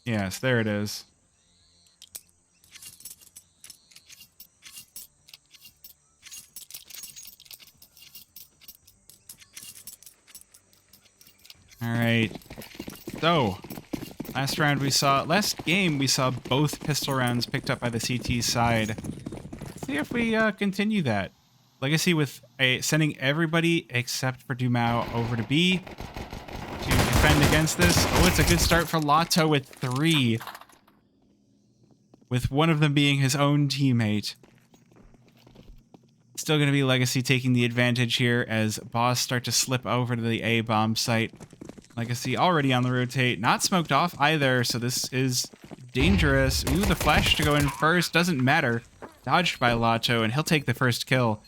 Yes, there it is. All right. So, last game we saw both pistol rounds picked up by the CT side. Let's see if we continue that. Legacy with sending everybody except for Dumao over to B to defend against this. Oh, it's a good start for Lotto with 3. With one of them being his own teammate. Still going to be Legacy taking the advantage here as Boss start to slip over to the A bomb site. Legacy already on the rotate, not smoked off either, so this is dangerous. Ooh, the flash to go in first, doesn't matter. Dodged by Lotto, and he'll take the first kill.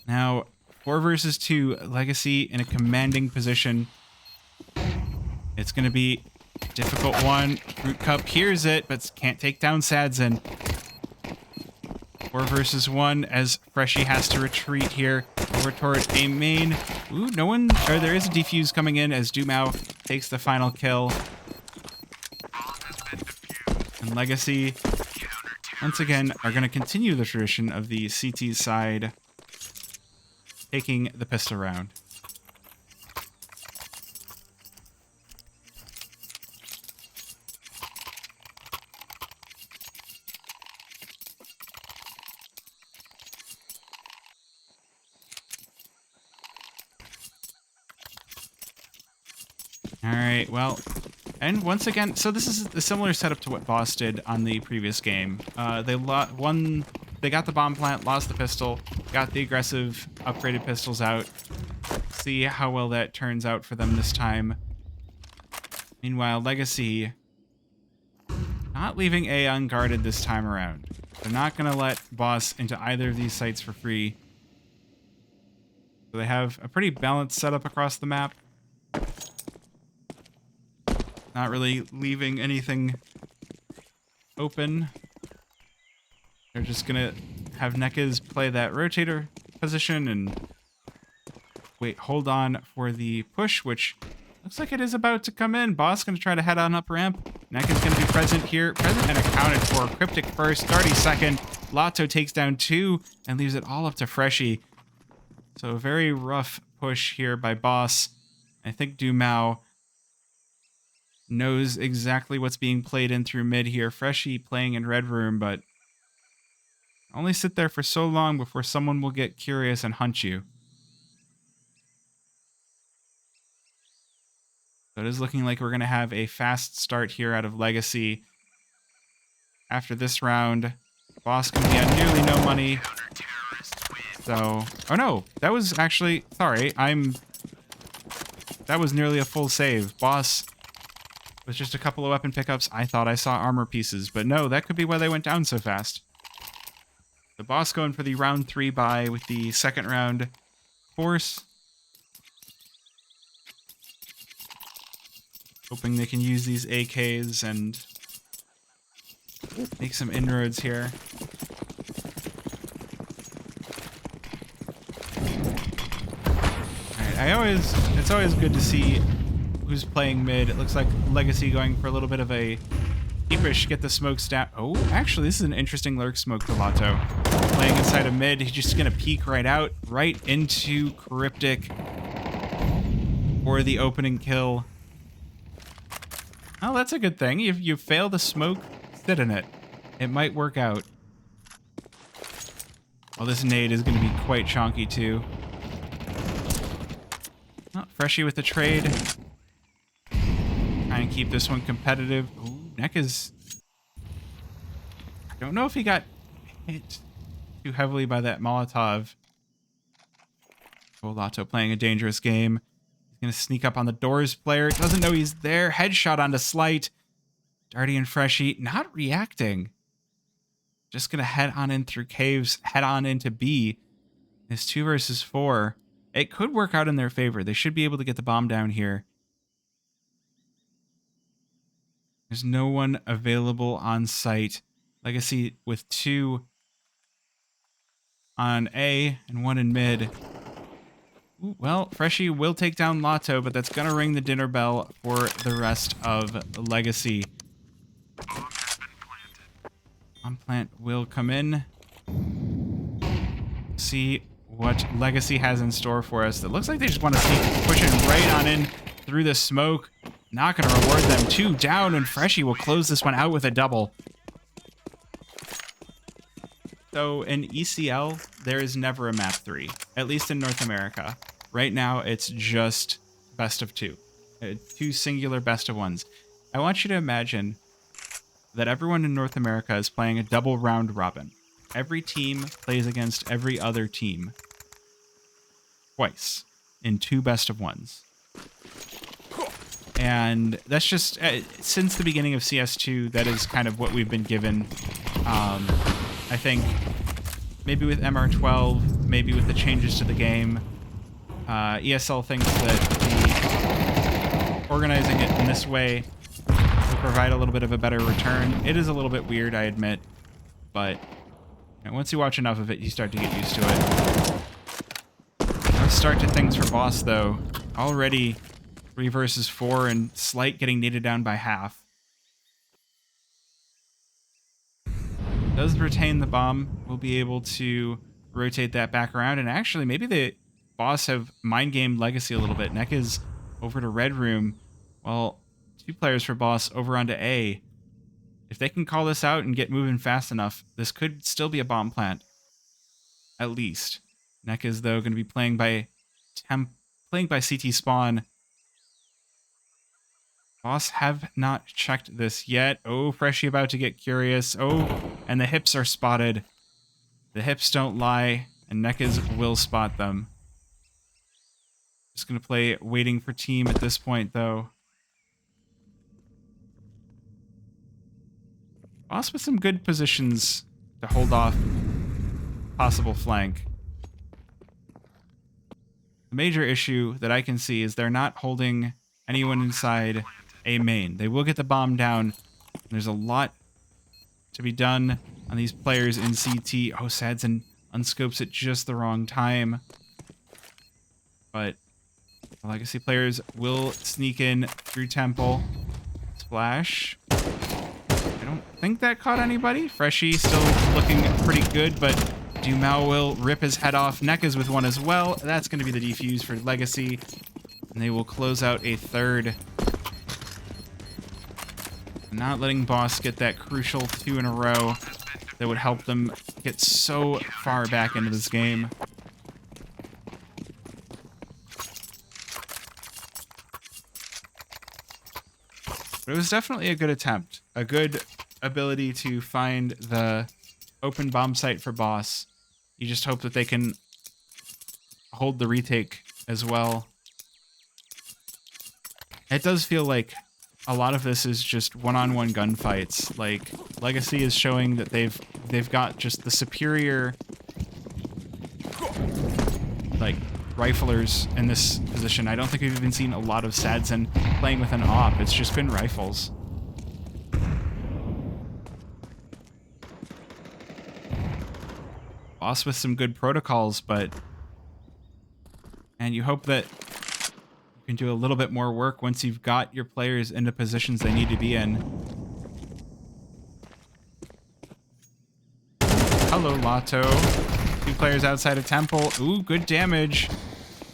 Now, 4 versus 2, Legacy in a commanding position. It's going to be a difficult one. Root Cup hears it, but can't take down Sadzin. 4 versus 1 as Freshie has to retreat here over toward A main. Ooh, there is a defuse coming in as Dumao takes the final kill. And Legacy, once again, are going to continue the tradition of the CT side taking the pistol round. All right, well, and once again, so this is a similar setup to what Boss did on the previous game. They got the bomb plant, lost the pistol, got the aggressive upgraded pistols out. See how well that turns out for them this time. Meanwhile, Legacy not leaving A unguarded this time around. They're not going to let Boss into either of these sites for free. So they have a pretty balanced setup across the map. Not really leaving anything open. They're just gonna have Nekaz play that rotator position and hold on for the push, which looks like it is about to come in. Boss gonna try to head on up ramp. Nekaz gonna be present here. Present and accounted for. Cryptic first, Darty second. Lotto takes down 2 and leaves it all up to Freshie. So a very rough push here by Boss. I think Dumao knows exactly what's being played in through mid here. Freshie playing in red room, but only sit there for so long before someone will get curious and hunt you. So it is looking like we're going to have a fast start here out of Legacy. After this round, Boss can be on nearly no money. So, oh no, that was actually, sorry, that was nearly a full save. Boss with just a couple of weapon pickups, I thought I saw armor pieces, but no, that could be why they went down so fast. The Boss going for the round 3 buy with the second round force. Hoping they can use these AKs and make some inroads here. Alright, it's always good to see who's playing mid. It looks like Legacy going for a little bit of a keepish, get the smokes down. Oh, actually, this is an interesting lurk smoke for Lotto. Playing inside of mid, he's just going to peek right out, right into Cryptic for the opening kill. Oh, that's a good thing. If you fail the smoke, sit in it. It might work out. Well, this nade is going to be quite chonky, too. Oh, Freshie with the trade. Trying to keep this one competitive. Ooh, Nekaz. I don't know if he got hit too heavily by that Molotov. Oh, Lotto playing a dangerous game. He's going to sneak up on the doors player. Doesn't know he's there. Headshot onto Slight. Darty and Freshie not reacting. Just going to head on in through caves. Head on into B. It's 2 versus 4. It could work out in their favor. They should be able to get the bomb down here. There's no one available on site. Legacy with 2 on A and 1 in mid. Ooh, well, Freshie will take down Lotto, but that's going to ring the dinner bell for the rest of Legacy. Bomb plant will come in. See what Legacy has in store for us. It looks like they just want to keep pushing right on in through the smoke. Not going to reward them. 2 down, and Freshie will close this one out with a double. So in ECL, there is never a map 3, at least in North America. Right now, it's just best of 2. 2 singular best of 1s. I want you to imagine that everyone in North America is playing a double round robin. Every team plays against every other team twice in 2 best of 1s. And that's just, since the beginning of CS2, that is kind of what we've been given. I think maybe with MR12, maybe with the changes to the game, ESL thinks that organizing it in this way will provide a little bit of a better return. It is a little bit weird, I admit, but once you watch enough of it, you start to get used to it. Let's start to things for Boss, though. Already 3 versus 4, and Slight getting naded down by half. Does retain the bomb. We'll be able to rotate that back around, and actually, maybe the Boss have mind-gamed Legacy a little bit. Neck is over to Red Room, while 2 players for Boss over onto A. If they can call this out and get moving fast enough, this could still be a bomb plant. At least. Neck is, though, going to be playing by CT spawn. Boss have not checked this yet. Oh, Freshie about to get curious. Oh, and the hips are spotted. The hips don't lie, and Nekaz will spot them. Just going to play waiting for team at this point, though. Boss with some good positions to hold off possible flank. The major issue that I can see is they're not holding anyone inside A main. They will get the bomb down. There's a lot to be done on these players in CT. Oh, Sadson unscopes at just the wrong time. But the Legacy players will sneak in through Temple. Splash. I don't think that caught anybody. Freshie still looking pretty good, but Dumao will rip his head off. Nekaz with one as well. That's going to be the defuse for Legacy. And they will close out a 3rd. Not letting Boss get that crucial 2 in a row that would help them get so far back into this game. But it was definitely a good attempt. A good ability to find the open bomb site for Boss. You just hope that they can hold the retake as well. It does feel like a lot of this is just one-on-one gunfights. Like, Legacy is showing that they've got just the superior, like, riflers in this position. I don't think we've even seen a lot of Sadson playing with an AWP. It's just been rifles. Boss with some good protocols, but... And you hope that you can do a little bit more work once you've got your players into positions they need to be in. Hello, Lato. 2 players outside of Temple. Ooh, good damage.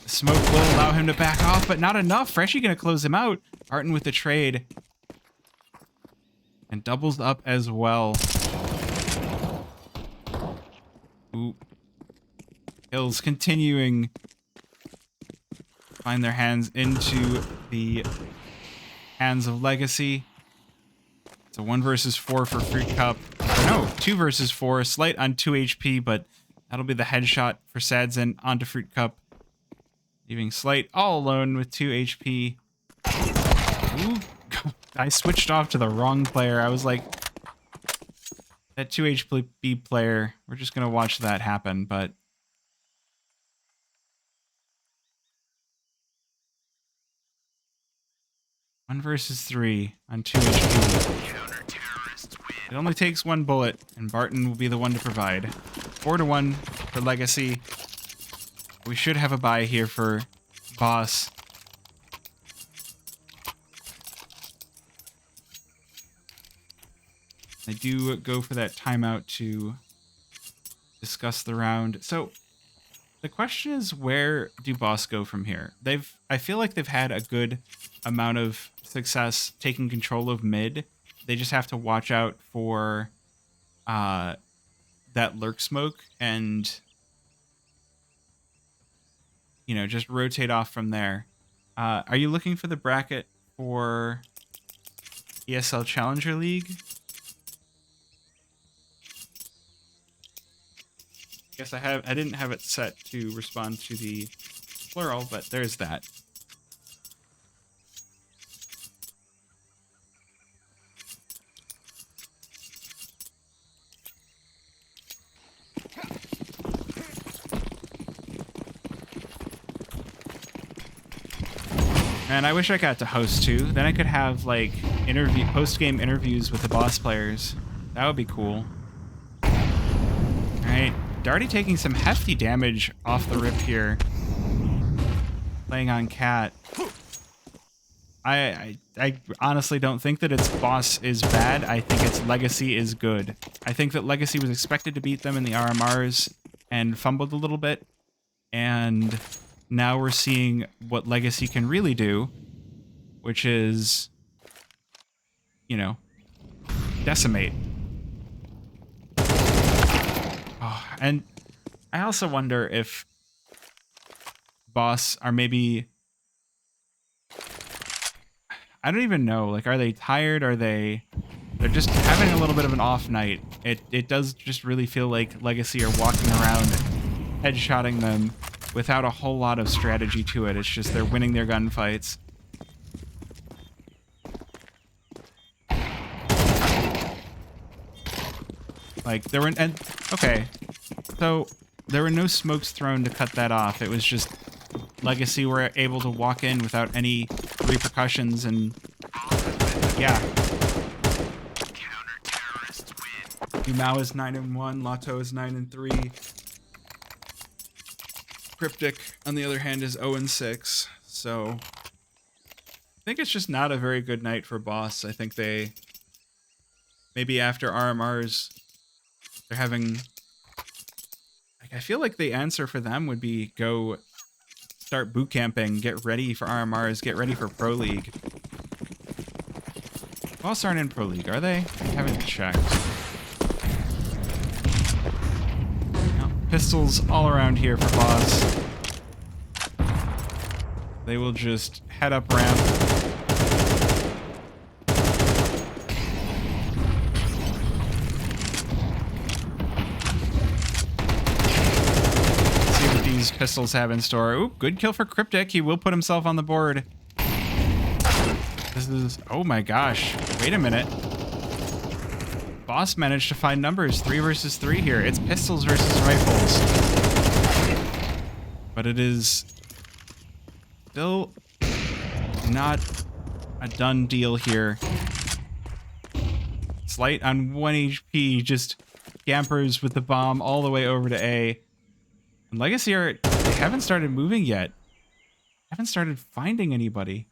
The smoke will allow him to back off, but not enough. Freshie gonna close him out. Arton with the trade. And doubles up as well. Ooh. Hills continuing to find their hands into the hands of Legacy. It's a 1 versus 4 for Fruit Cup. No, 2 versus 4. Slight on 2 HP, but that'll be the headshot for Sadson onto Fruit Cup. Leaving Slight all alone with 2 HP. Ooh, I switched off to the wrong player. I was like, that 2 HP player, we're just going to watch that happen, but... One versus 3 on 2 HP. It only takes 1 bullet, and Barton will be the one to provide. 4-1 for Legacy. We should have a bye here for Boss. I do go for that timeout to discuss the round. So the question is, where do Boss go from here? I feel like they've had a good amount of success taking control of mid. They just have to watch out for that lurk smoke and, you know, just rotate off from there. Are you looking for the bracket for ESL Challenger League? Guess I didn't have it set to respond to the plural, but there's that. Man, I wish I got to host too. Then I could have like post-game interviews with the boss players. That would be cool. All right, Darty taking some hefty damage off the rip here. Playing on Cat. I honestly don't think that its boss is bad. I think its legacy is good. I think that legacy was expected to beat them in the RMRs and fumbled a little bit. And now we're seeing what legacy can really do, which is, you know, decimate. Oh, and I also wonder if boss are maybe, I don't even know, like, are they tired? They're just having a little bit of an off night. It does just really feel like legacy are walking around headshotting them without a whole lot of strategy to it. It's just they're winning their gunfights. Like, okay, so there were no smokes thrown to cut that off. It was just legacy were able to walk in without any repercussions, and yeah. Umao is 9-1, Lato is 9-3. Cryptic, on the other hand, is 0-6. So I think it's just not a very good night for Boss. I think they, maybe after RMRs, they're having, like, I feel like the answer for them would be go start boot camping, get ready for RMRs, get ready for Pro League. Boss aren't in Pro League, are they? I haven't checked. No, pistols all around here for Boss. They will just head up ramp. See what these pistols have in store. Ooh, good kill for Cryptic. He will put himself on the board. This is, oh my gosh. Wait a minute. Boss managed to find numbers. 3 versus 3 here. It's pistols versus rifles. But it is still not a done deal here. Slight on 1 HP, just scampers with the bomb all the way over to A. And Legacy they haven't started moving yet. Haven't started finding anybody.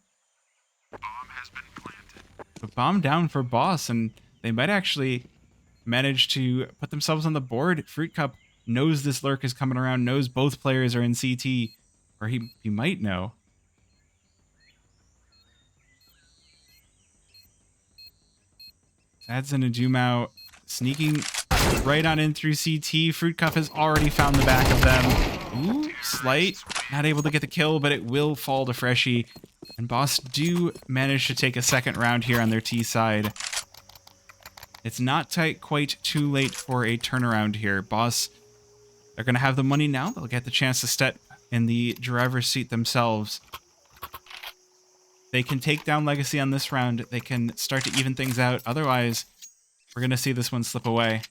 Bomb has been planted. But bomb down for Boss, and they might actually manage to put themselves on the board. Fruit Cup knows this lurk is coming around, knows both players are in CT, or he might know. Sadson and Jumao sneaking right on in through CT. Fruit Cup has already found the back of them. Ooh, Slight. Not able to get the kill, but it will fall to Freshie. And Boss do manage to take a second round here on their T side. It's not quite too late for a turnaround here. Boss, they're going to have the money now. They'll get the chance to step in the driver's seat themselves. They can take down Legacy on this round. They can start to even things out. Otherwise, we're going to see this one slip away.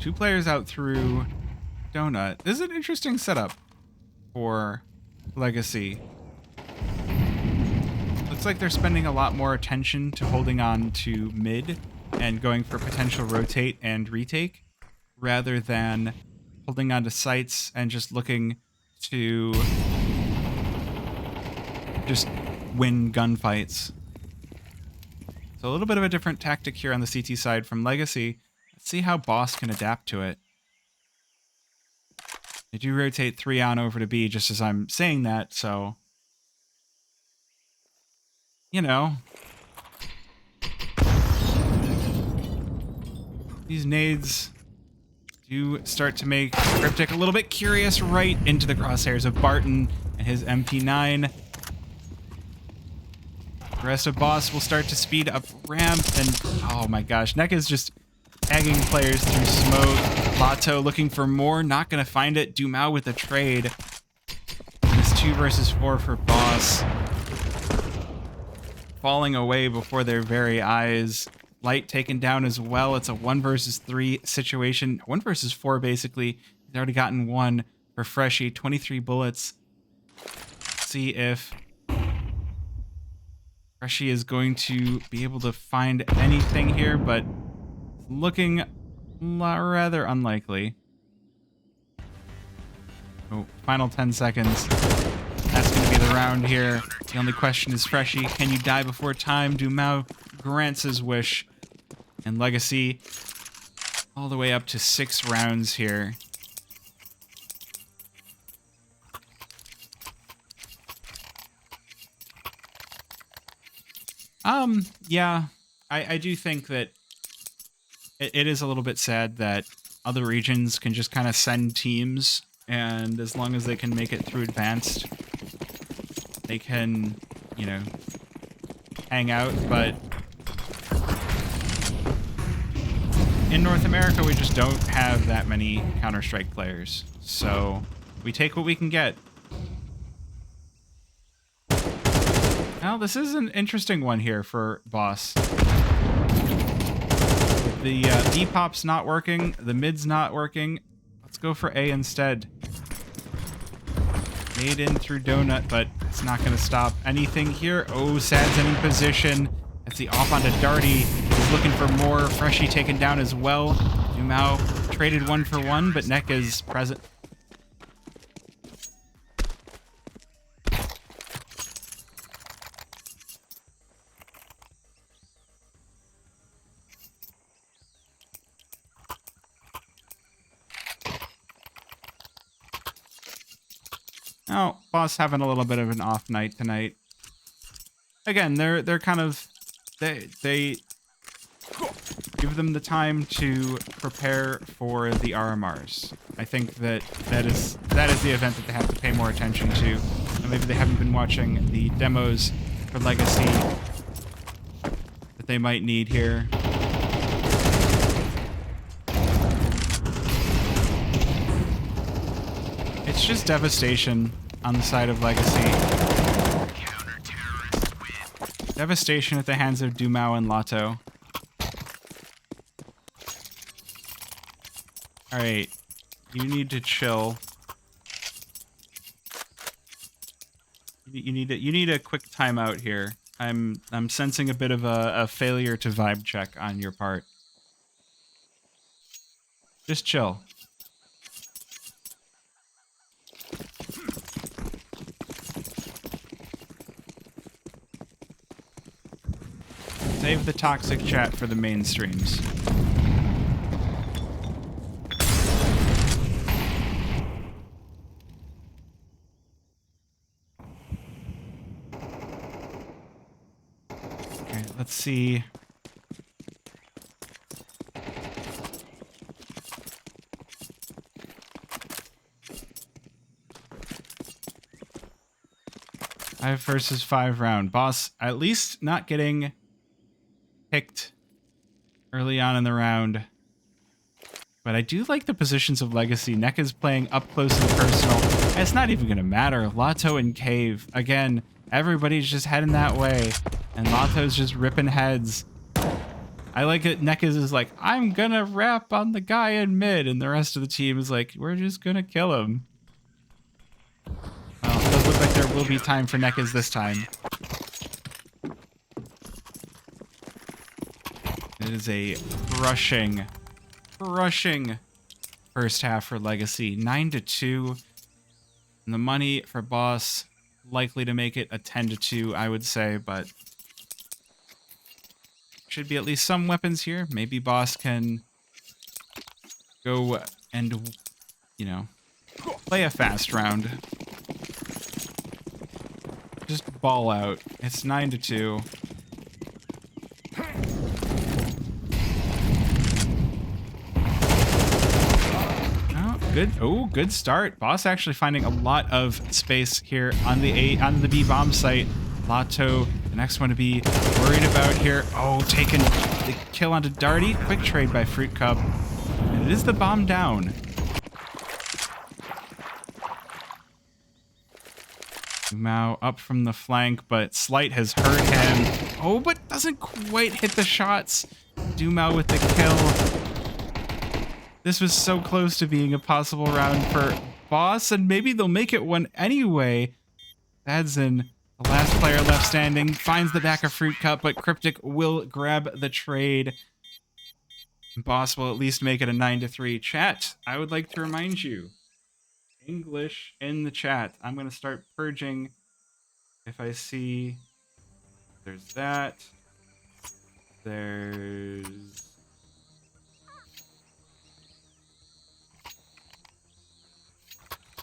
Two players out through Donut. This is an interesting setup for Legacy. Looks like they're spending a lot more attention to holding on to mid and going for potential rotate and retake. rather than holding onto sights and just looking to just win gunfights. So a little bit of a different tactic here on the CT side from Legacy. Let's see how Boss can adapt to it. They do rotate 3 on over to B just as I'm saying that, so... You know. These nades do start to make Cryptic a little bit curious right into the crosshairs of Barton and his MP9. The rest of Boss will start to speed up ramp, and oh my gosh, NECA is just tagging players through smoke. Lato looking for more, not gonna find it. Dumao with a trade. It's 2 versus 4 for Boss. Falling away before their very eyes. Light taken down as well. It's a 1 versus 3 situation. 1 versus 4 basically. He's already gotten 1 for Freshie. 23 bullets. Let's see if Freshie is going to be able to find anything here, but it's looking rather unlikely. Oh, final 10 seconds. That's going to be the round here. The only question is Freshie, can you die before time? Dumao grants his wish. And Legacy all the way up to 6 rounds here. Yeah, I do think that it is a little bit sad that other regions can just kind of send teams, and as long as they can make it through advanced, they can, you know, hang out, but in North America, we just don't have that many Counter-Strike players, so we take what we can get. Now, this is an interesting one here for Boss. The E-pop's not working, the mid's not working. Let's go for A instead. Made in through Donut, but it's not going to stop anything here. Oh, Sad's in position. That's the off onto Darty. He's looking for more. Freshie taken down as well. Dumao traded 1 for 1, but NECA is present. Oh, Boss having a little bit of an off night tonight. Again, they're kind of they give them the time to prepare for the RMRs. I think that is the event that they have to pay more attention to. And maybe they haven't been watching the demos for Legacy that they might need here. It's just devastation on the side of Legacy. Devastation at the hands of Dumao and Lato. Alright. You need to chill. You need a quick timeout here. I'm sensing a bit of a failure to vibe check on your part. Just chill. Save the toxic chat for the mainstreams. Okay, let's see. Five versus 5 round. Boss at least not getting picked early on in the round. But I do like the positions of Legacy. NECA's playing up close and personal. And it's not even going to matter. Lato and Cave. Again, everybody's just heading that way. And Lato's just ripping heads. I like it. NECA's is like, I'm going to rap on the guy in mid. And the rest of the team is like, we're just going to kill him. Well, it does look like there will be time for NECA's this time. It is a crushing first half for Legacy. 9-2. And the money for Boss likely to make it a 10-2, I would say, but should be at least some weapons here. Maybe Boss can go and, you know, play a fast round. Just ball out. It's 9-2. Good. Oh, good start. Boss actually finding a lot of space here on the B bomb site. Lotto, the next one to be worried about here. Oh, taking the kill onto Darty. Quick trade by Fruit Cup. And it is the bomb down. Mao up from the flank, but Slight has hurt him. Oh, but doesn't quite hit the shots. Dumao with the kill. This was so close to being a possible round for Boss, and maybe they'll make it one anyway. Adzen, the last player left standing, finds the back of Fruit Cup, but Cryptic will grab the trade. Boss will at least make it a 9-3. Chat, I would like to remind you, English in the chat. I'm going to start purging if I see there's that. There's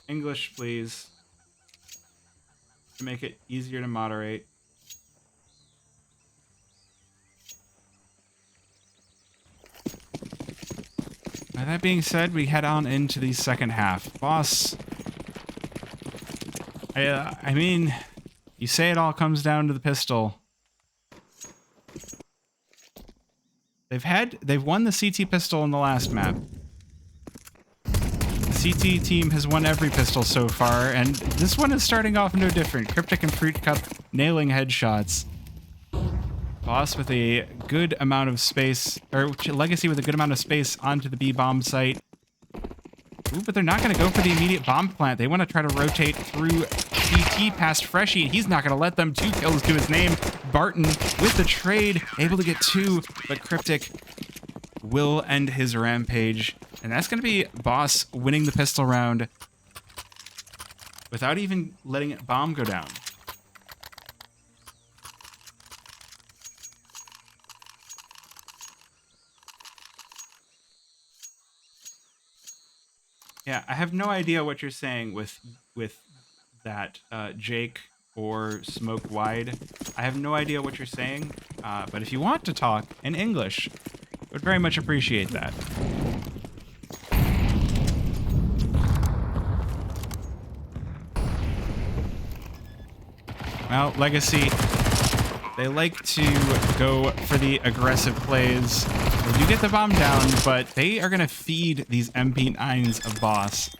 English, please, to make it easier to moderate. By that being said, we head on into the second half. Boss, I mean, you say it all comes down to the pistol. They've won the CT pistol in the last map. CT team has won every pistol so far, and this one is starting off no different. Cryptic and Fruit Cup nailing headshots. Boss with a good amount of space, or Legacy with a good amount of space onto the B bomb site. Ooh, but they're not going to go for the immediate bomb plant. They want to try to rotate through CT past Freshie, and he's not going to let them. 2 kills to his name. Barton with the trade, able to get 2, but Cryptic will end his rampage. And that's going to be Boss winning the pistol round without even letting a bomb go down. Yeah, I have no idea what you're saying with that, Jake or Smoke Wide. I have no idea what you're saying, but if you want to talk in English, I would very much appreciate that. Well, Legacy, they like to go for the aggressive plays. They do get the bomb down, but they are going to feed these MP9s of Boss.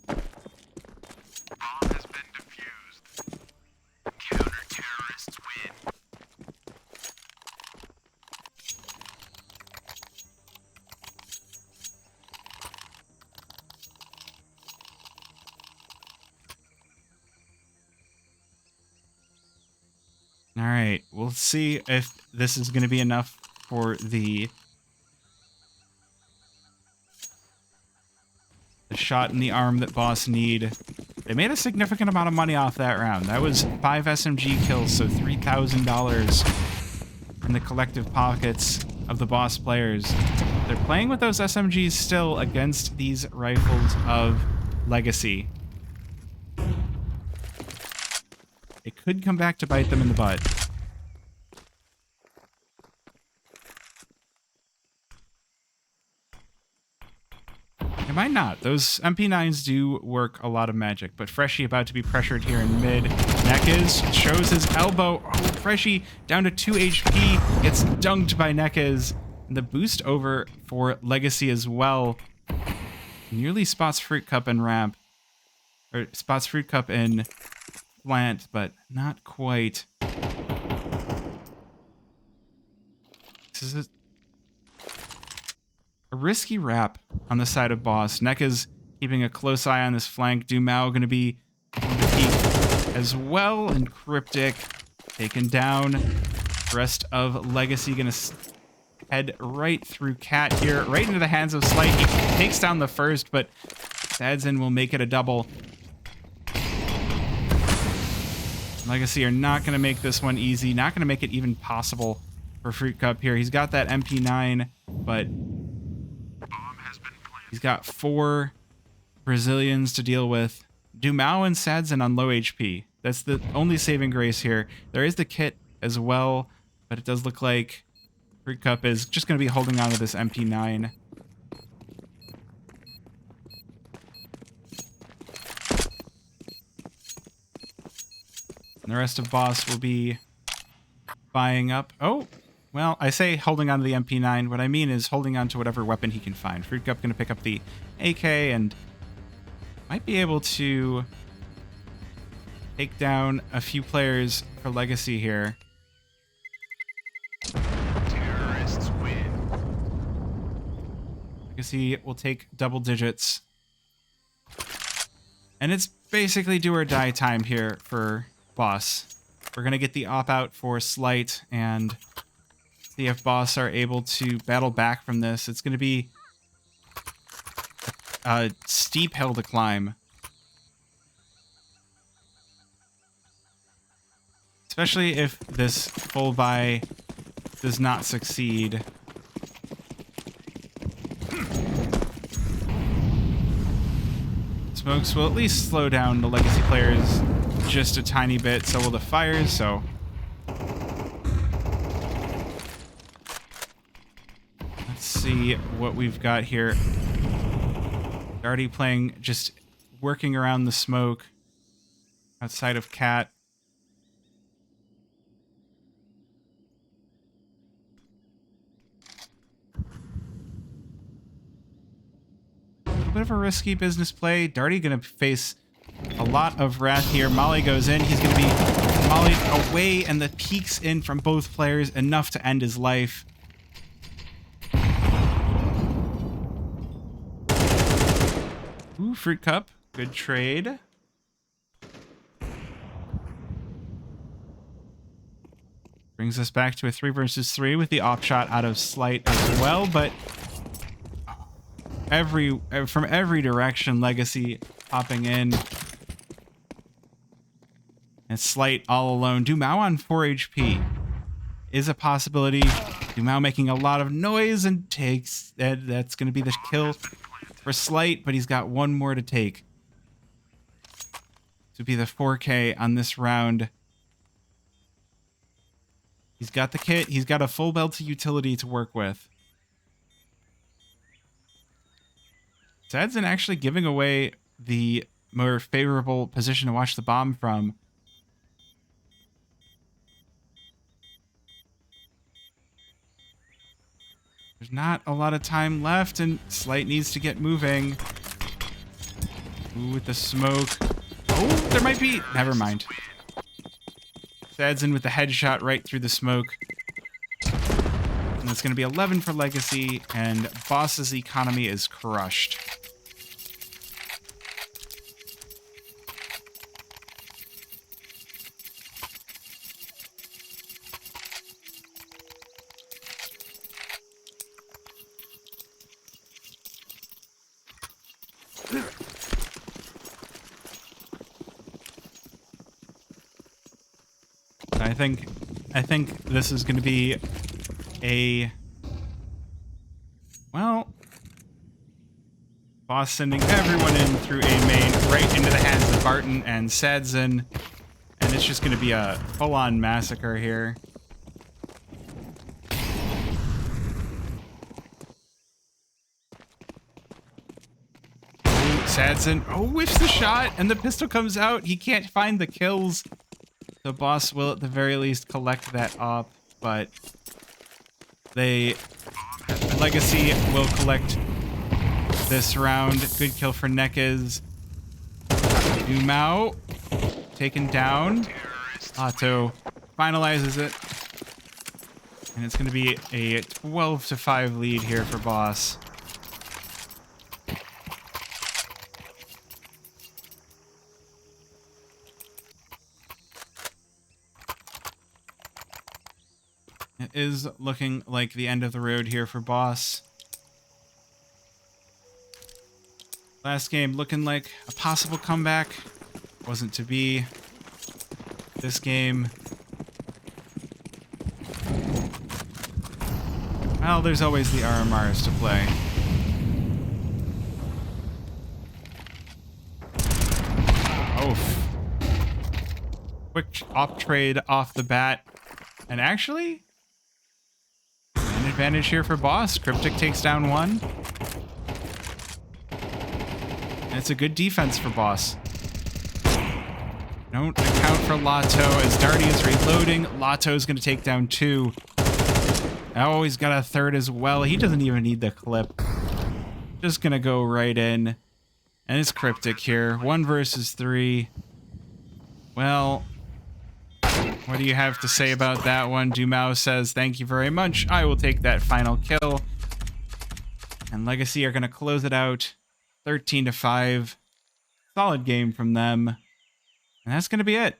Bomb has been defused. Counter-terrorists win. All right, we'll see if this is going to be enough for the shot in the arm that Boss need. They made a significant amount of money off that round. That was 5 SMG kills, so $3,000 in the collective pockets of the Boss players. They're playing with those SMGs still against these rifles of Legacy. It could come back to bite them in the butt. It might not. Those MP9s do work a lot of magic, but Freshie about to be pressured here in mid. Nekez shows his elbow. Oh, Freshie down to 2 HP. Gets dunked by Nekez. And the boost over for Legacy as well. Nearly spots Fruit Cup and ramp. Or spots Fruit Cup in plant, but not quite. This is a risky wrap on the side of Boss. Nekez keeping a close eye on this flank. Dumao going to be on the peak as well, and Cryptic taken down. Rest of Legacy gonna head right through Cat here, right into the hands of Slight. He takes down the first, but Sadzin will make it a double. Legacy are not going to make this one easy, not going to make it even possible for Fruit Cup here. He's got that MP9, but he's got 4 Brazilians to deal with. Dumao and Sadzin on low HP. That's the only saving grace here. There is the kit as well, but it does look like Fruit Cup is just going to be holding on to this MP9. And the rest of Boss will be buying up. Oh, well, I say holding on to the MP9. What I mean is holding on to whatever weapon he can find. Fruit Cup going to pick up the AK and might be able to take down a few players for Legacy here. Terrorists win. Legacy will take double digits. And it's basically do or die time here for Boss. We're going to get the op out for Slight and see if Boss are able to battle back from this. It's going to be a steep hill to climb. Especially if this full buy does not succeed. Smokes will at least slow down the Legacy players just a tiny bit, so will the fires, so let's see what we've got here. Already playing, just working around the smoke outside of Cat. A little bit of a risky business play. Darty gonna face a lot of wrath here. Molly goes in. He's going to be mollied away, and the peeks in from both players enough to end his life. Ooh, Fruit Cup. Good trade. Brings us back to a 3 versus 3 with the op shot out of Slight as well, but from every direction, Legacy popping in. And Slight all alone. Dumao on 4 HP is a possibility. Dumao making a lot of noise and takes... That's going to be the kill for Slight, but he's got one more to take. To be the 4K on this round. He's got the kit. He's got a full belt utility to work with. Sadzin actually giving away the more favorable position to watch the bomb from. There's not a lot of time left, and Slight needs to get moving. Ooh, with the smoke. Oh, there might be... Never mind. Sadzin with the headshot right through the smoke. And it's going to be 11 for Legacy, and Boss's economy is crushed. I think this is going to be a... Well... Boss sending everyone in through A main, right into the hands of Barton and Sadzin. And it's just going to be a full-on massacre here. Sadzin, oh, whiffs the shot, and the pistol comes out. He can't find the kills. The Boss will at the very least collect that op, but Legacy will collect this round. Good kill for Nekez. Dumao taken down. Otto finalizes it. And it's going to be a 12-5 lead here for Boss. It is looking like the end of the road here for Boss. Last game looking like a possible comeback. Wasn't to be. This game, well, there's always the RMRs to play. Oof. Quick op trade off the bat. And actually, an advantage here for Boss. Cryptic takes down one. And it's a good defense for Boss. Don't account for Lotto as Darty is reloading. Lotto's going to take down two. Oh, he's got a third as well. He doesn't even need the clip. Just going to go right in. And it's Cryptic here. 1 versus 3. Well, what do you have to say about that one? Dumao says, thank you very much. I will take that final kill. And Legacy are going to close it out 13-5. Solid game from them. And that's going to be it.